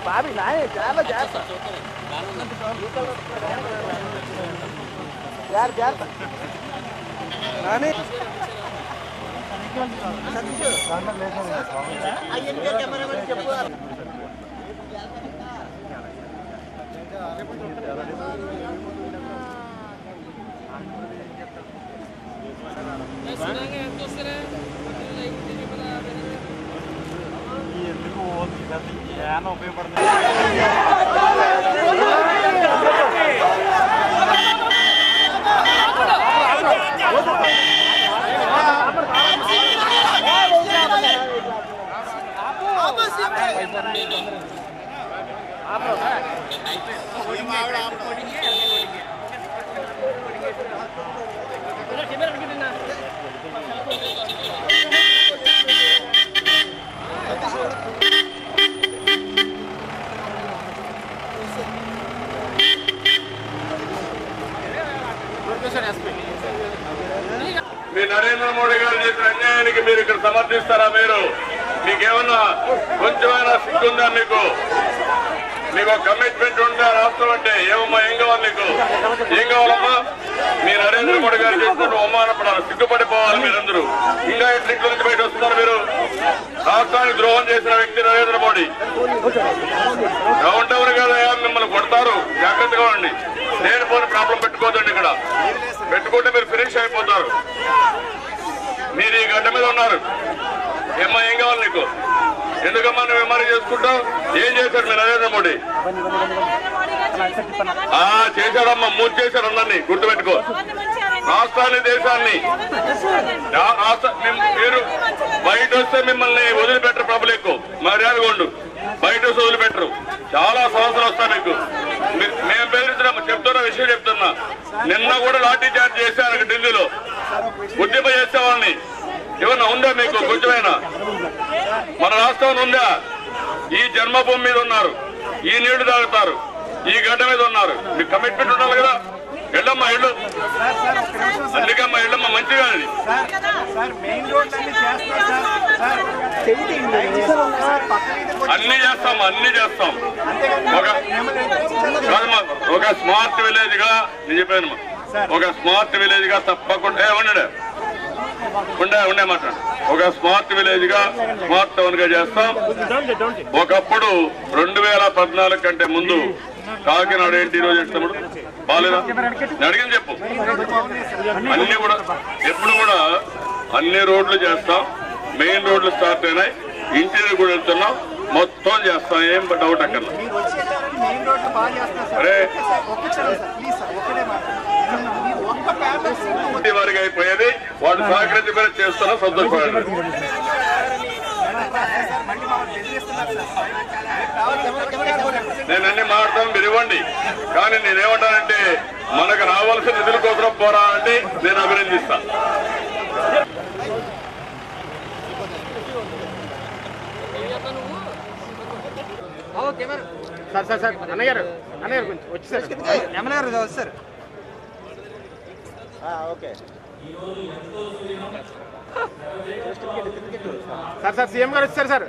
బాబీ నాయ చాలా జాగ్రత్త నాని చెప్పు ఎందుకు ఏమన్నా ఉపయోగపడుతుంది మీ నరేంద్ర మోడీ గారు చేసిన అన్యాయానికి మీరు ఇక్కడ సమర్థిస్తారా? మీరు మీకేమన్నా కొంచెమైనా సిగ్గుందా? మీకు ఒక కమిట్మెంట్ ఉందా? రాష్ట్రం అంటే ఏమమ్మా, ఏం కావాలి నీకు? ఏం కావాలమ్మా? మీ నరేంద్ర మోడీ గారు చేసుకుంటూ అవమానపడాలి, సిగ్గుపడిపోవాలి మీరందరూ. ఇంకా ఇంట్లో నుంచి బయట వస్తున్నారు మీరు. రాష్ట్రానికి ద్రోహం చేసిన వ్యక్తి నరేంద్ర మోడీ. డౌన్ టౌన్ కదా మిమ్మల్ని కొడతారు, జాగ్రత్తగా ఉండండి. నేను పోని ప్రాబ్లం పెట్టుకోదండి. ఇక్కడ పెట్టుకుంటే మీరు ఫినిష్ అయిపోతారు. మీరు ఈ గడ్డ మీద ఉన్నారు. ఏమ్మా, ఏం కావాలి నీకు? ఎందుకమ్మా నువ్వు ఎంఆర్ఐ చేసుకుంటావు? ఏం చేశాడు మీ నరేంద్ర మోడీ? చేశాడమ్మా, మూడు చేశాడు. అందరినీ గుర్తుపెట్టుకో. రాష్ట్రాన్ని, దేశాన్ని మీరు బయట వస్తే మిమ్మల్ని వదిలిపెట్టరు. పబ్లిక్ మర్యాదగా ఉండు. బయట వస్తే వదిలిపెట్టరు. చాలా సంవత్సరాలు వస్తాయి మీకు. మేము బెదిరించిన చెప్తున్న విషయం చెప్తున్నా. నిన్న కూడా లాఠీ చార్జ్ చేశారు ఢిల్లీలో. ఉద్యమ చేసే వాళ్ళని. ఏమన్నా ఉందా మీకు కొంచెమైనా? మన రాష్ట్రం ఉందా? ఈ జన్మభూమి మీద ఉన్నారు, ఈ నీళ్లు తాగుతారు, ఈ గడ్డ మీద ఉన్నారు. మీకు కమిట్మెంట్ ఉండాలి కదా. వెళ్ళమ్మా, ఇళ్ళు అందుకమ్మా, వెళ్ళమ్మా. మంచిగా అన్ని చేస్తాం, అన్ని చేస్తాం. ఒక స్మార్ట్ విలేజ్ గా నేను చెప్పాను. ఒక స్మార్ట్ విలేజ్ గా తప్పకుండా ఉండే మాట్లాడు. ఒక స్మార్ట్ విలేజ్ గా, స్మార్ట్ టౌన్ గా చేస్తాం. ఒకప్పుడు 2014 కంటే ముందు కాకినాడ ఏంటి ఈరోజు చేస్తాడు బాలేదా? అడిగింది చెప్పు. అన్ని కూడా ఎప్పుడు కూడా అన్ని రోడ్లు చేస్తాం. మెయిన్ రోడ్లు స్టార్ట్ అయినాయి. ఇంటీరియర్ కూడా వెళ్తున్నాం. మొత్తం చేస్తాం. ఏం డౌట్ అక్కర్లా. అరే వారికి అయిపోయేది. వాడు సహకరించి కూడా చేస్తున్నా. సంతోషపడండి. నేను అన్ని మాట్లాడతాను, మీరు ఇవ్వండి. కానీ నేనేమంటానంటే మనకు రావాల్సిన నిధుల కోసం పోరా అంటే నేను అభినందిస్తా. సార్ అన్నయ్య గారు కొంచెం వచ్చేసారు. ఎమ్మెల్యే గారు వచ్చారు. ఓకే సార్ సీఎం గారు వచ్చారు సార్.